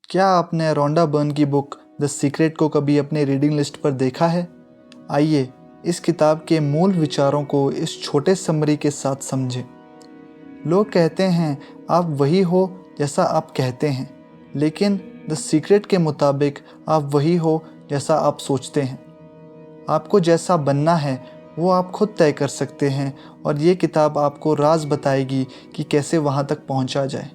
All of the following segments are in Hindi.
क्या आपने रोंडा बर्न की बुक द सीक्रेट को कभी अपने रीडिंग लिस्ट पर देखा है? आइए इस किताब के मूल विचारों को इस छोटे समरी के साथ समझें। लोग कहते हैं आप वही हो जैसा आप कहते हैं, लेकिन द सीक्रेट के मुताबिक आप वही हो जैसा आप सोचते हैं। आपको जैसा बनना है वो आप खुद तय कर सकते हैं, और ये किताब आपको राज बताएगी कि कैसे वहाँ तक पहुँचा जाए।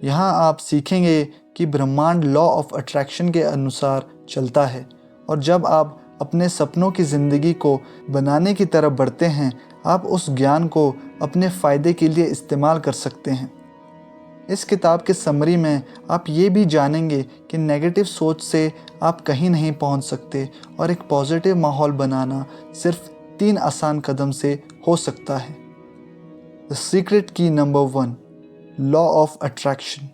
यहाँ आप सीखेंगे कि ब्रह्मांड लॉ ऑफ अट्रैक्शन के अनुसार चलता है, और जब आप अपने सपनों की ज़िंदगी को बनाने की तरफ बढ़ते हैं, आप उस ज्ञान को अपने फ़ायदे के लिए इस्तेमाल कर सकते हैं। इस किताब के समरी में आप ये भी जानेंगे कि नेगेटिव सोच से आप कहीं नहीं पहुंच सकते, और एक पॉजिटिव माहौल बनाना सिर्फ 3 आसान कदम से हो सकता है। द सीक्रेट की नंबर 1, लॉ ऑफ अट्रैक्शन।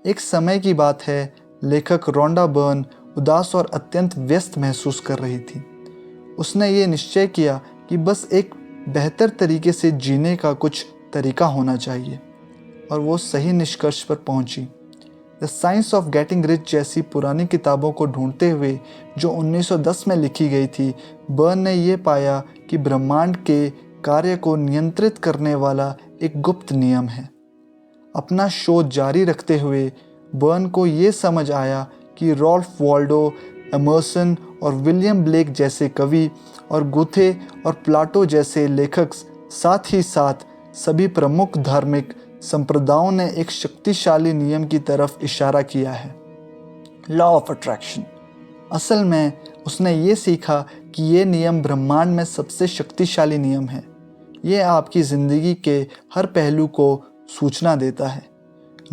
एक समय की बात है, लेखक रोंडा बर्न उदास और अत्यंत व्यस्त महसूस कर रही थी। उसने ये निश्चय किया कि बस एक बेहतर तरीके से जीने का कुछ तरीका होना चाहिए, और वो सही निष्कर्ष पर पहुंची। The science of getting rich जैसी पुरानी किताबों को ढूंढते हुए, जो 1910 में लिखी गई थी, बर्न ने ये पाया कि ब्रह्मांड के कार्य को नियंत्रित करने वाला एक गुप्त नियम है। अपना शोध जारी रखते हुए बर्न को ये समझ आया कि रॉल्फ वॉल्डो एमर्सन और विलियम ब्लेक जैसे कवि, और गुथे और प्लाटो जैसे लेखक, साथ ही साथ सभी प्रमुख धार्मिक संप्रदायों ने एक शक्तिशाली नियम की तरफ इशारा किया है, लॉ ऑफ अट्रैक्शन। असल में उसने ये सीखा कि ये नियम ब्रह्मांड में सबसे शक्तिशाली नियम है। ये आपकी ज़िंदगी के हर पहलू को सूचना देता है।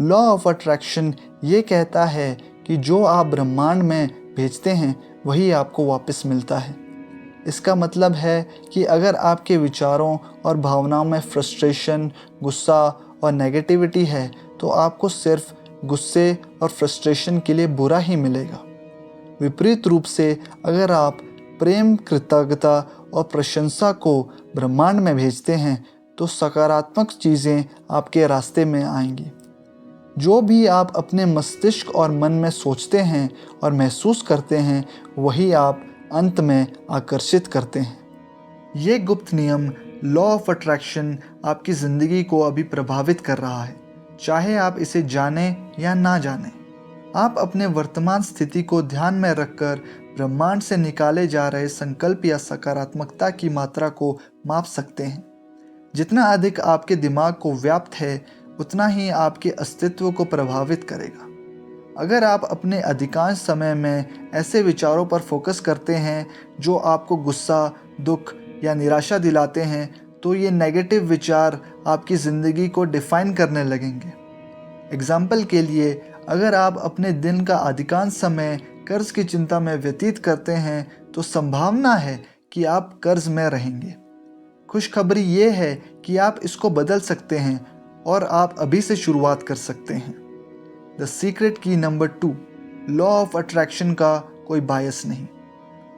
लॉ ऑफ अट्रैक्शन ये कहता है कि जो आप ब्रह्मांड में भेजते हैं वही आपको वापस मिलता है। इसका मतलब है कि अगर आपके विचारों और भावनाओं में फ्रस्ट्रेशन, गुस्सा और नेगेटिविटी है, तो आपको सिर्फ गुस्से और फ्रस्ट्रेशन के लिए बुरा ही मिलेगा। विपरीत रूप से अगर आप प्रेम, कृतज्ञता और प्रशंसा को ब्रह्मांड में भेजते हैं, तो सकारात्मक चीज़ें आपके रास्ते में आएंगी। जो भी आप अपने मस्तिष्क और मन में सोचते हैं और महसूस करते हैं, वही आप अंत में आकर्षित करते हैं। ये गुप्त नियम लॉ ऑफ अट्रैक्शन आपकी ज़िंदगी को अभी प्रभावित कर रहा है, चाहे आप इसे जानें या ना जानें। आप अपने वर्तमान स्थिति को ध्यान में रखकर ब्रह्मांड से निकाले जा रहे संकल्प या सकारात्मकता की मात्रा को माप सकते हैं। जितना अधिक आपके दिमाग को व्याप्त है, उतना ही आपके अस्तित्व को प्रभावित करेगा। अगर आप अपने अधिकांश समय में ऐसे विचारों पर फोकस करते हैं जो आपको गुस्सा, दुख या निराशा दिलाते हैं, तो ये नेगेटिव विचार आपकी ज़िंदगी को डिफाइन करने लगेंगे। एग्जाम्पल के लिए, अगर आप अपने दिन का अधिकांश समय कर्ज की चिंता में व्यतीत करते हैं, तो संभावना है कि आप कर्ज में रहेंगे। खुशखबरी ये है कि आप इसको बदल सकते हैं, और आप अभी से शुरुआत कर सकते हैं। द सीक्रेट की नंबर 2, लॉ ऑफ अट्रैक्शन का कोई बायस नहीं।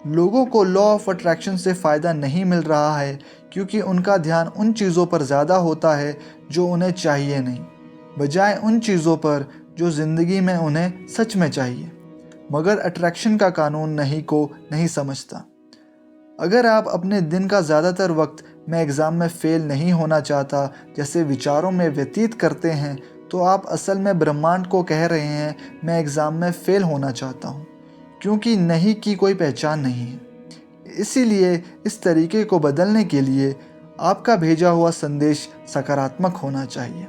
लोगों को लॉ ऑफ अट्रैक्शन से फ़ायदा नहीं मिल रहा है क्योंकि उनका ध्यान उन चीज़ों पर ज़्यादा होता है जो उन्हें चाहिए नहीं, बजाय उन चीज़ों पर जो ज़िंदगी में उन्हें सच में चाहिए। मगर अट्रैक्शन का कानून नहीं समझता। अगर आप अपने दिन का ज़्यादातर वक्त मैं एग्ज़ाम में फ़ेल नहीं होना चाहता जैसे विचारों में व्यतीत करते हैं, तो आप असल में ब्रह्मांड को कह रहे हैं मैं एग्ज़ाम में फ़ेल होना चाहता हूँ, क्योंकि नहीं की कोई पहचान नहीं है। इसीलिए इस तरीके को बदलने के लिए आपका भेजा हुआ संदेश सकारात्मक होना चाहिए।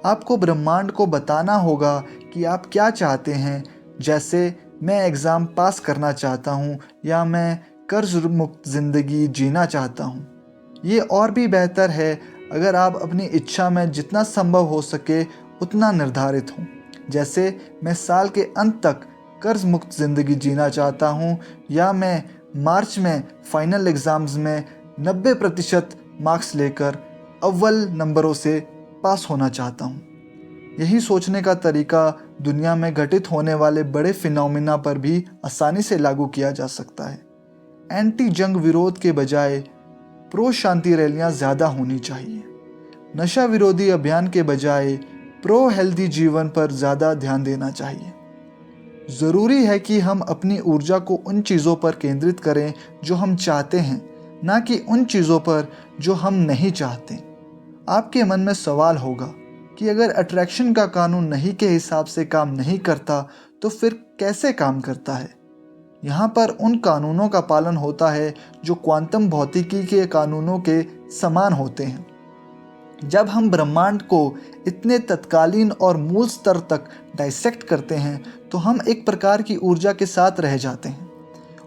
आपको ब्रह्मांड को बताना होगा कि आप क्या चाहते हैं, जैसे मैं एग्ज़ाम पास करना चाहता हूँ या मैं कर्ज मुक्त ज़िंदगी जीना चाहता हूँ। ये और भी बेहतर है अगर आप अपनी इच्छा में जितना संभव हो सके उतना निर्धारित हों, जैसे मैं साल के अंत तक कर्ज मुक्त ज़िंदगी जीना चाहता हूँ, या मैं मार्च में फाइनल एग्ज़ाम्स में 90% मार्क्स लेकर अव्वल नंबरों से पास होना चाहता हूँ। यही सोचने का तरीका दुनिया में घटित होने वाले बड़े फिनोमिना पर भी आसानी से लागू किया जा सकता है। एंटी जंग विरोध के बजाय प्रो शांति रैलियां ज़्यादा होनी चाहिए। नशा विरोधी अभियान के बजाय प्रो हेल्दी जीवन पर ज़्यादा ध्यान देना चाहिए। ज़रूरी है कि हम अपनी ऊर्जा को उन चीज़ों पर केंद्रित करें जो हम चाहते हैं, ना कि उन चीज़ों पर जो हम नहीं चाहते। आपके मन में सवाल होगा कि अगर अट्रैक्शन का कानून नहीं के हिसाब से काम नहीं करता तो फिर कैसे काम करता है? यहाँ पर उन कानूनों का पालन होता है जो क्वांटम भौतिकी के कानूनों के समान होते हैं। जब हम ब्रह्मांड को इतने तत्कालीन और मूल स्तर तक डाइसेक्ट करते हैं तो हम एक प्रकार की ऊर्जा के साथ रह जाते हैं।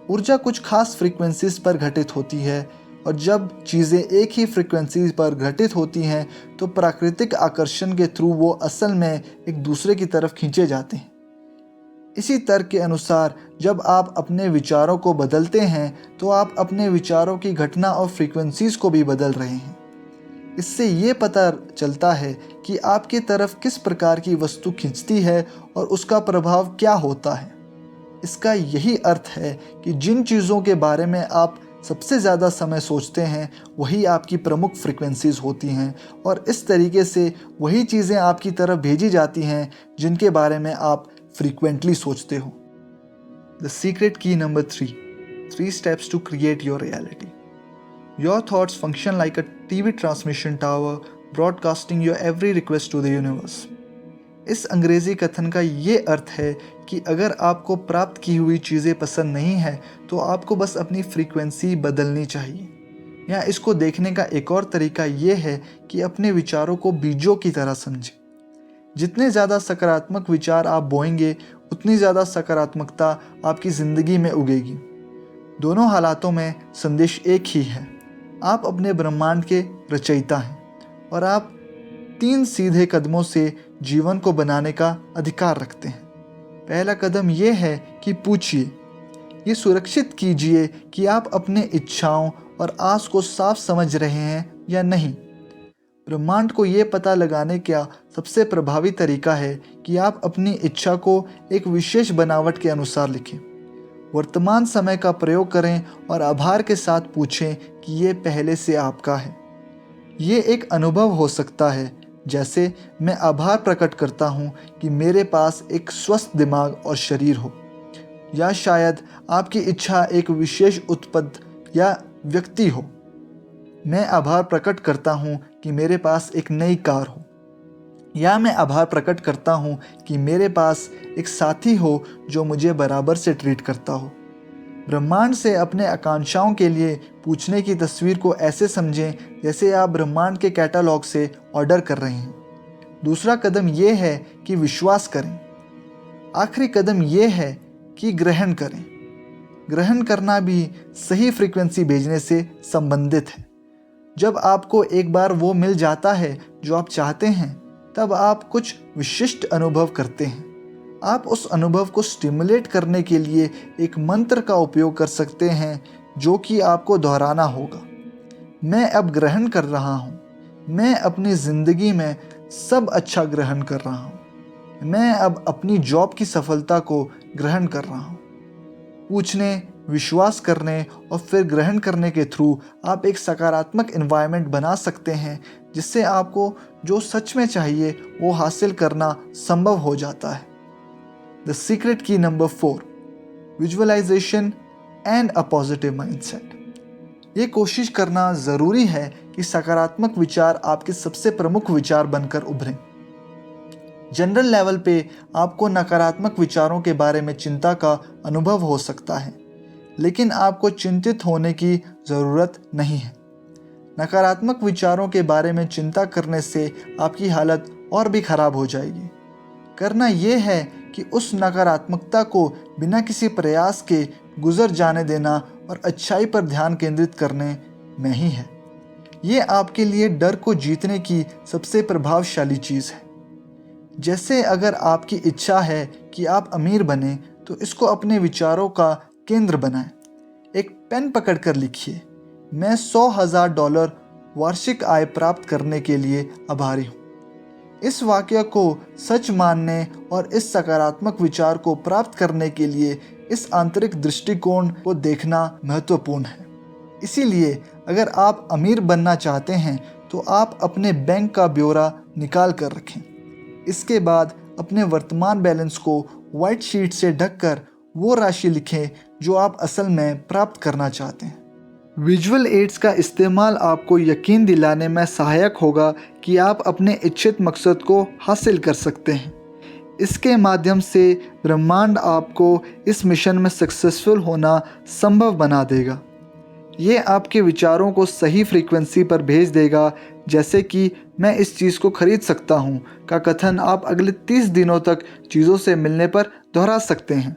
ऊर्जा कुछ खास फ्रीक्वेंसीज पर घटित होती है और जब चीज़ें एक ही फ्रीक्वेंसी पर घटित होती हैं तो प्राकृतिक आकर्षण के थ्रू वो असल में एक दूसरे की तरफ खींचे जाते हैं। इसी तर्क के अनुसार जब आप अपने विचारों को बदलते हैं तो आप अपने विचारों की घटना और फ्रीक्वेंसीज को भी बदल रहे हैं। इससे ये पता चलता है कि आपकी तरफ किस प्रकार की वस्तु खींचती है और उसका प्रभाव क्या होता है। इसका यही अर्थ है कि जिन चीज़ों के बारे में आप सबसे ज़्यादा समय सोचते हैं वही आपकी प्रमुख फ्रीक्वेंसीज होती हैं और इस तरीके से वही चीज़ें आपकी तरफ भेजी जाती हैं जिनके बारे में आप फ्रीक्वेंटली सोचते हो। द सीक्रेट की number 3 steps to create your reality. Your thoughts function like a TV transmission tower broadcasting your every request to the universe. इस अंग्रेजी कथन का ये अर्थ है कि अगर आपको प्राप्त की हुई चीज़ें पसंद नहीं है तो आपको बस अपनी फ्रीक्वेंसी बदलनी चाहिए। या इसको देखने का एक और तरीका ये है कि अपने विचारों को बीजों की तरह समझें। जितने ज़्यादा सकारात्मक विचार आप बोएंगे उतनी ज़्यादा सकारात्मकता आपकी ज़िंदगी में उगेगी। दोनों हालातों में संदेश एक ही है, आप अपने ब्रह्मांड के रचयिता हैं और आप 3 सीधे कदमों से जीवन को बनाने का अधिकार रखते हैं। पहला कदम यह है कि पूछिए, ये सुरक्षित कीजिए कि आप अपने इच्छाओं और आस को साफ समझ रहे हैं या नहीं। ब्रह्मांड को ये पता लगाने का सबसे प्रभावी तरीका है कि आप अपनी इच्छा को एक विशेष बनावट के अनुसार लिखें। वर्तमान समय का प्रयोग करें और आभार के साथ पूछें कि ये पहले से आपका है। ये एक अनुभव हो सकता है, जैसे मैं आभार प्रकट करता हूँ कि मेरे पास एक स्वस्थ दिमाग और शरीर हो, या शायद आपकी इच्छा एक विशेष उत्पाद या व्यक्ति हो। मैं आभार प्रकट करता हूँ कि मेरे पास एक नई कार हो, या मैं आभार प्रकट करता हूँ कि मेरे पास एक साथी हो जो मुझे बराबर से ट्रीट करता हो। ब्रह्मांड से अपने आकांक्षाओं के लिए पूछने की तस्वीर को ऐसे समझें जैसे आप ब्रह्मांड के कैटलॉग से ऑर्डर कर रहे हैं। दूसरा कदम ये है कि विश्वास करें। आखिरी कदम ये है कि ग्रहण करें। ग्रहण करना भी सही फ्रीक्वेंसी भेजने से संबंधित है। जब आपको एक बार वो मिल जाता है जो आप चाहते हैं, तब आप कुछ विशिष्ट अनुभव करते हैं। आप उस अनुभव को स्टिमुलेट करने के लिए एक मंत्र का उपयोग कर सकते हैं जो कि आपको दोहराना होगा। मैं अब ग्रहण कर रहा हूँ। मैं अपनी ज़िंदगी में सब अच्छा ग्रहण कर रहा हूँ। मैं अब अपनी जॉब की सफलता को ग्रहण कर रहा हूँ। पूछने, विश्वास करने और फिर ग्रहण करने के थ्रू आप एक सकारात्मक एनवायरनमेंट बना सकते हैं जिससे आपको जो सच में चाहिए वो हासिल करना संभव हो जाता है। द सीक्रेट की number 4 visualisation and a positive mindset. ये कोशिश करना ज़रूरी है कि सकारात्मक विचार आपके सबसे प्रमुख विचार बनकर उभरें। जनरल लेवल पे आपको नकारात्मक विचारों के बारे में चिंता का अनुभव हो सकता है, लेकिन आपको चिंतित होने की ज़रूरत नहीं है। नकारात्मक विचारों के बारे में चिंता करने से आपकी हालत और भी खराब हो जाएगी। करना यह है कि उस नकारात्मकता को बिना किसी प्रयास के गुजर जाने देना और अच्छाई पर ध्यान केंद्रित करने में ही है। ये आपके लिए डर को जीतने की सबसे प्रभावशाली चीज़ है। जैसे अगर आपकी इच्छा है कि आप अमीर बने तो इसको अपने विचारों का केंद्र बनाएं। एक पेन पकड़कर लिखिए, मैं $100,000 वार्षिक आय प्राप्त करने के लिए आभारी हूँ। इस वाक्य को सच मानने और इस सकारात्मक विचार को प्राप्त करने के लिए इस आंतरिक दृष्टिकोण को देखना महत्वपूर्ण है। इसीलिए अगर आप अमीर बनना चाहते हैं तो आप अपने बैंक का ब्यौरा निकाल कर रखें। इसके बाद अपने वर्तमान बैलेंस को व्हाइट शीट से ढककर वो राशि लिखें जो आप असल में प्राप्त करना चाहते हैं। विजुअल एड्स का इस्तेमाल आपको यकीन दिलाने में सहायक होगा कि आप अपने इच्छित मकसद को हासिल कर सकते हैं। इसके माध्यम से ब्रह्मांड आपको इस मिशन में सक्सेसफुल होना संभव बना देगा। ये आपके विचारों को सही फ्रीक्वेंसी पर भेज देगा, जैसे कि मैं इस चीज़ को खरीद सकता हूँ का कथन आप अगले 30 दिनों तक चीज़ों से मिलने पर दोहरा सकते हैं।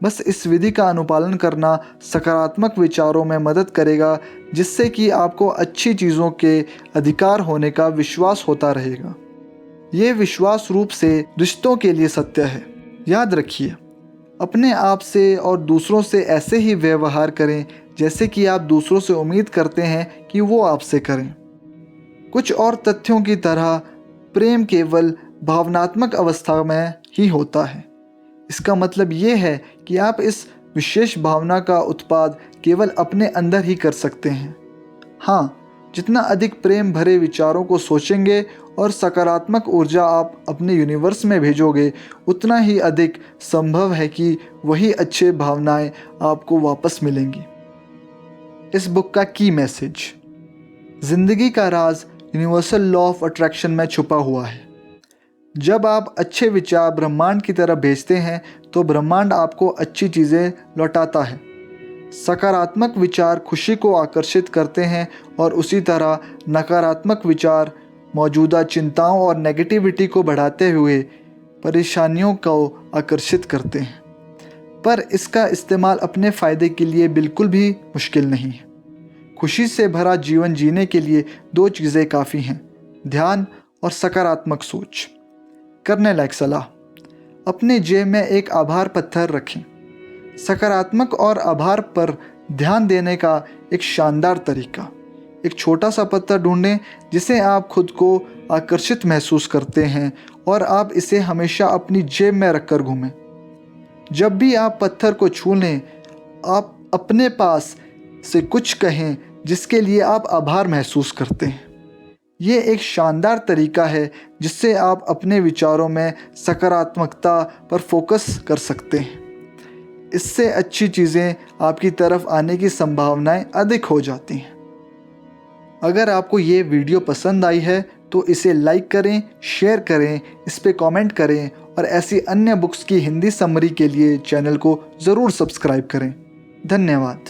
बस इस विधि का अनुपालन करना सकारात्मक विचारों में मदद करेगा, जिससे कि आपको अच्छी चीज़ों के अधिकार होने का विश्वास होता रहेगा। ये विश्वास रूप से रिश्तों के लिए सत्य है। याद रखिए, अपने आप से और दूसरों से ऐसे ही व्यवहार करें जैसे कि आप दूसरों से उम्मीद करते हैं कि वो आपसे करें। कुछ और तथ्यों की तरह प्रेम केवल भावनात्मक अवस्था में ही होता है। इसका मतलब ये है कि आप इस विशेष भावना का उत्पाद केवल अपने अंदर ही कर सकते हैं। हाँ, जितना अधिक प्रेम भरे विचारों को सोचेंगे और सकारात्मक ऊर्जा आप अपने यूनिवर्स में भेजोगे, उतना ही अधिक संभव है कि वही अच्छे भावनाएं आपको वापस मिलेंगी। इस बुक का की मैसेज: जिंदगी का राज यूनिवर्सल लॉ ऑफ अट्रैक्शन में छुपा हुआ है। जब आप अच्छे विचार ब्रह्मांड की तरफ भेजते हैं तो ब्रह्मांड आपको अच्छी चीज़ें लौटाता है। सकारात्मक विचार खुशी को आकर्षित करते हैं और उसी तरह नकारात्मक विचार मौजूदा चिंताओं और नेगेटिविटी को बढ़ाते हुए परेशानियों को आकर्षित करते हैं। पर इसका इस्तेमाल अपने फ़ायदे के लिए बिल्कुल भी मुश्किल नहीं है। खुशी से भरा जीवन जीने के लिए 2 चीज़ें काफ़ी हैं: ध्यान और सकारात्मक सोच। करने लायक सलाह: अपने जेब में एक आभार पत्थर रखें। सकारात्मक और आभार पर ध्यान देने का एक शानदार तरीका: एक छोटा सा पत्थर ढूंढें जिसे आप खुद को आकर्षित महसूस करते हैं और आप इसे हमेशा अपनी जेब में रखकर घूमें। जब भी आप पत्थर को छू लें, आप अपने पास से कुछ कहें जिसके लिए आप आभार महसूस करते हैं। ये एक शानदार तरीका है जिससे आप अपने विचारों में सकारात्मकता पर फोकस कर सकते हैं। इससे अच्छी चीज़ें आपकी तरफ आने की संभावनाएं अधिक हो जाती हैं। अगर आपको ये वीडियो पसंद आई है तो इसे लाइक करें, शेयर करें, इस पे कमेंट करें और ऐसी अन्य बुक्स की हिंदी समरी के लिए चैनल को ज़रूर सब्सक्राइब करें। धन्यवाद।